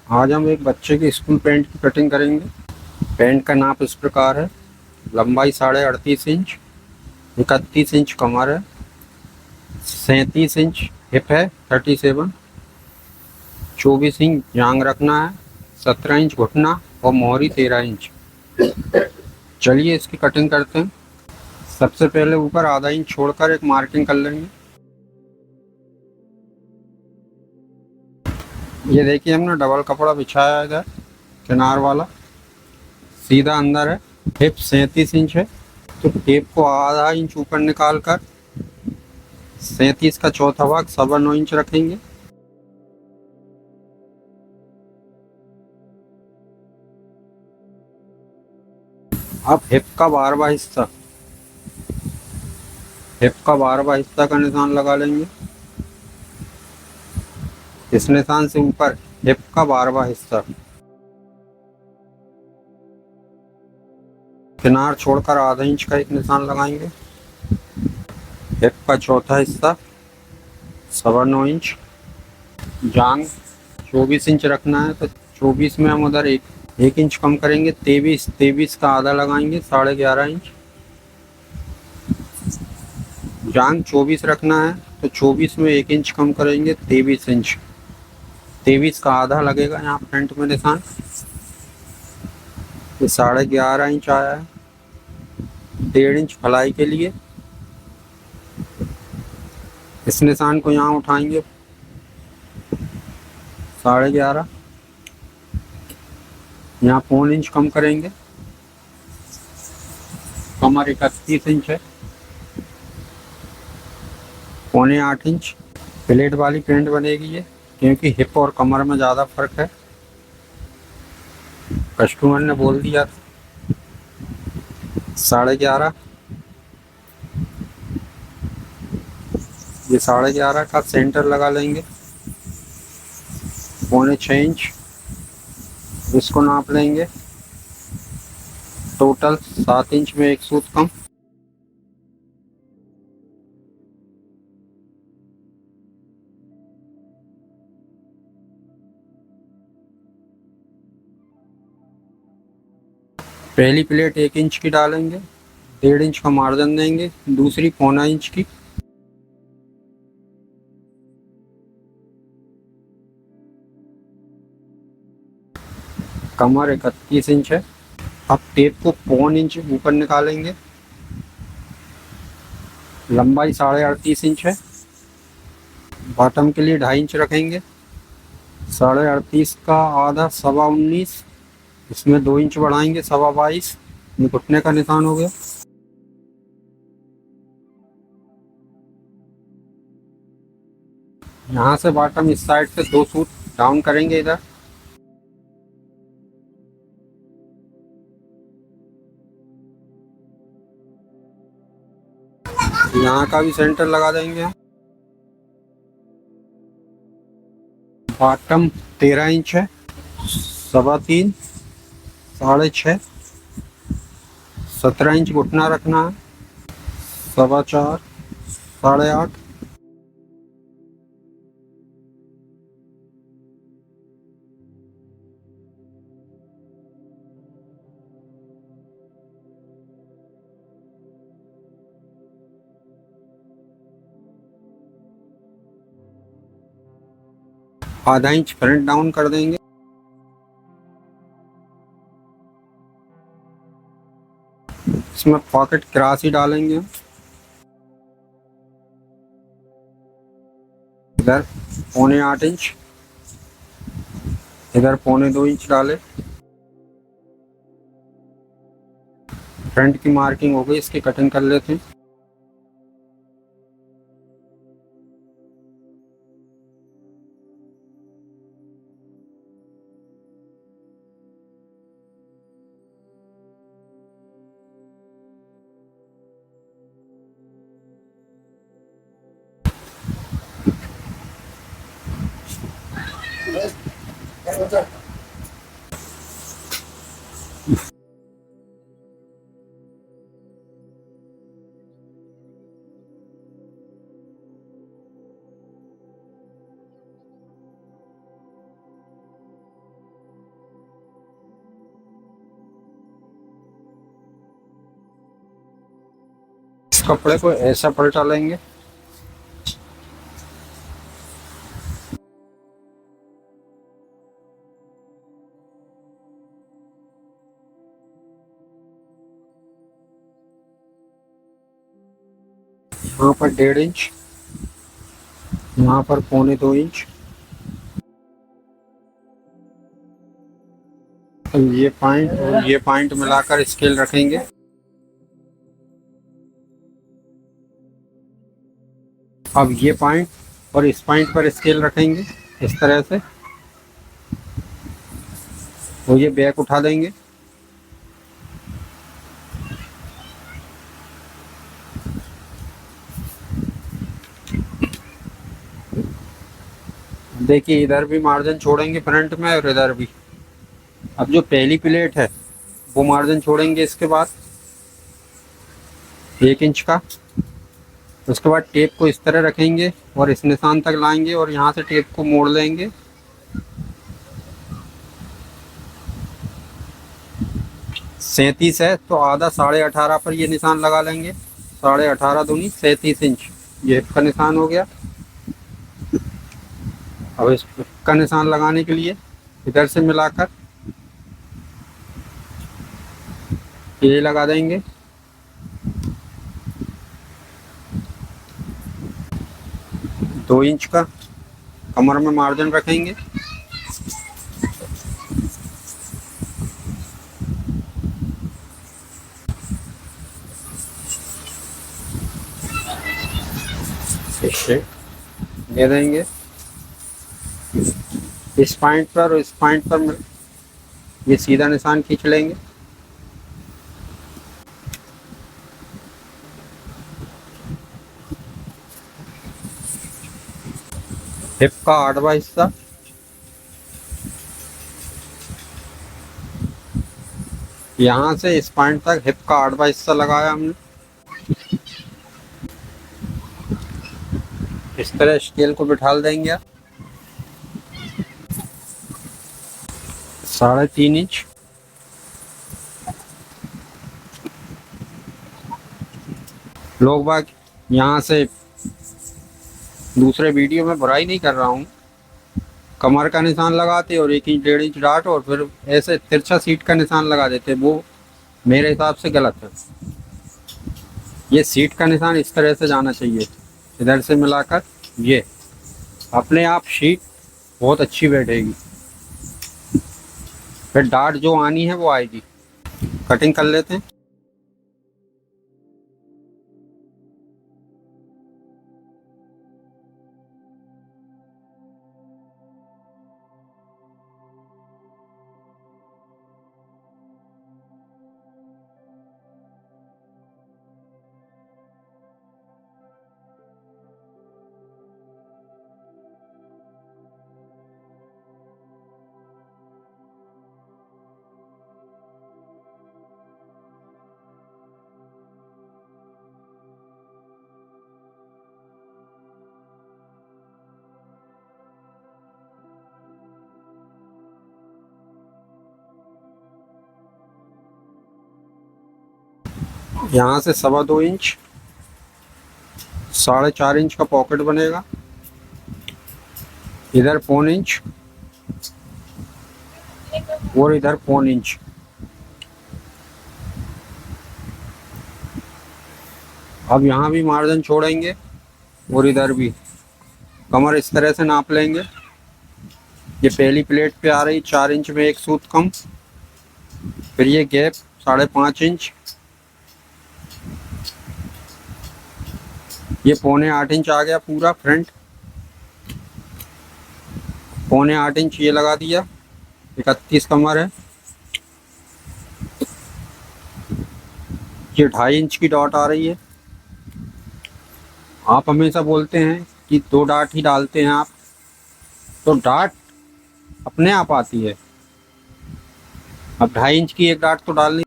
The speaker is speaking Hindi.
आज हम एक बच्चे के स्कूल पैंट की कटिंग करेंगे। पैंट का नाप इस प्रकार है। लंबाई 38.5 इंच, 31 इंच कमर है, 37 इंच हिप है, 37, 24 इंच जांग रखना है, 17 इंच घुटना और मोहरी 13 इंच। चलिए इसकी कटिंग करते हैं। सबसे पहले ऊपर आधा इंच छोड़कर एक मार्किंग कर लेंगे। ये देखिए हमने डबल कपड़ा बिछाया है इधर किनार वाला, सीधा अंदर है। हिप 37 इंच है, तो टेप को आधा इंच ऊपर निकाल कर 37 का चौथा भाग 9.25 इंच रखेंगे। अब हिप का 12वां हिस्सा का निशान लगा लेंगे। इस निशान से ऊपर हिप का 12वां हिस्सा, किनार छोड़कर आधा इंच का एक निशान लगाएंगे। हिप का चौथा हिस्सा 9.25 इंच, जांग 24 इंच रखना है, तो 24 में हम उधर एक इंच कम करेंगे। 23 का आधा लगाएंगे, 11.5 इंच। जांग 24 रखना है, तो 24 में 1 इंच कम करेंगे, 23 इंच। 23 का आधा लगेगा यहाँ फ्रंट में निशान। ये 11.5 इंच आया है। 1.5 इंच फलाई के लिए इस निशान को यहाँ उठाएंगे, 11.5। यहाँ 0.25 इंच कम करेंगे। कमर 31 इंच है, 7.25 इंच। प्लेट वाली पैंट बनेगी ये, क्योंकि हिप और कमर में ज़्यादा फर्क है, कस्टमर ने बोल दिया था। 11.5, ये 11.5 का सेंटर लगा लेंगे। 6.25 इंच इसको नाप लेंगे। टोटल 7 इंच में एक सूत कम। पहली प्लेट 1 इंच की डालेंगे, 1.5 इंच का मार्जिन देंगे, दूसरी 0.25 इंच की। कमर 31 इंच है। अब टेप को 0.25 इंच ऊपर निकालेंगे। लंबाई 38.5 इंच है। बॉटम के लिए 2.5 इंच रखेंगे। 38.5 का आधा 19.25, इसमें 2 इंच बढ़ाएंगे, 22.25। ये घुटने का निशान हो गया। यहाँ से बॉटम इस साइड से 2 सूत डाउन करेंगे इधर। यहाँ का भी सेंटर लगा देंगे। बॉटम 13 इंच है। 3.25, 6.5, 17 इंच घुटना रखना है। 4.25, 8.5। आधा इंच फ्रंट डाउन कर देंगे। इसमें पॉकेट क्रॉस ही डालेंगे। इधर 0.25 इंच, इधर 0.25 इंच डाले। फ्रंट की मार्किंग हो गई, इसकी कटिंग कर लेते हैं। कपड़े को ऐसा पलटा लेंगे। यहाँ पर 1.5 इंच, यहाँ पर 1.25 इंच। ये पॉइंट और ये पॉइंट मिलाकर स्केल रखेंगे। अब ये पॉइंट और इस पॉइंट पर स्केल रखेंगे इस तरह से, और ये बैक उठा देंगे। देखिए इधर भी मार्जिन छोड़ेंगे फ्रंट में और इधर भी। अब जो पहली प्लेट है वो मार्जिन छोड़ेंगे इसके बाद 1 इंच का। उसके बाद टेप को इस तरह रखेंगे और इस निशान तक लाएंगे और यहाँ से टेप को मोड़ लेंगे। सैंतीस है तो आधा 18.5 पर ये निशान लगा लेंगे। 18.5 दूनी 37 इंच, ये का निशान हो गया। अब इसका निशान लगाने के लिए इधर से मिलाकर ये लगा देंगे। दो इंच का कमर में मार्जिन रखेंगे। दे देंगे इस पॉइंट पर और इस पॉइंट पर ये सीधा निशान खींच लेंगे। हिप का 8वां हिस्सा यहाँ से इस पॉइंट तक हिप का 8वां हिस्सा लगाया हमने। इस तरह स्केल को बिठा देंगे। 3.5 इंच लोग बाग यहाँ से दूसरे वीडियो में बुराई नहीं कर रहा हूँ, कमर का निशान लगाते और 1 इंच 1.5 इंच डाट और फिर ऐसे तिरछा सीट का निशान लगा देते, वो मेरे हिसाब से गलत है। ये सीट का निशान इस तरह से जाना चाहिए, इधर से मिलाकर ये अपने आप सीट बहुत अच्छी बैठेगी। फिर डाट जो आनी है वो आएगी। कटिंग कर लेते हैं। यहाँ से 2.25 इंच 4.5 इंच का पॉकेट बनेगा। इधर 1.25 इंच और इधर 1.25 इंच। अब यहाँ भी मार्जिन छोड़ेंगे और इधर भी कमर इस तरह से नाप लेंगे। ये पहली प्लेट पे आ रही 4 इंच में 1 सूत कम, फिर ये गैप 5.5 इंच, ये 7.25 इंच आ गया पूरा फ्रंट। 7.25 इंच ये लगा दिया। 31 कमर है। ये 2.5 इंच की डॉट आ रही है। आप हमेशा बोलते हैं कि 2 डाट ही डालते हैं आप, तो डाट अपने आप आती है। अब 2.5 इंच की एक डाट तो डालनी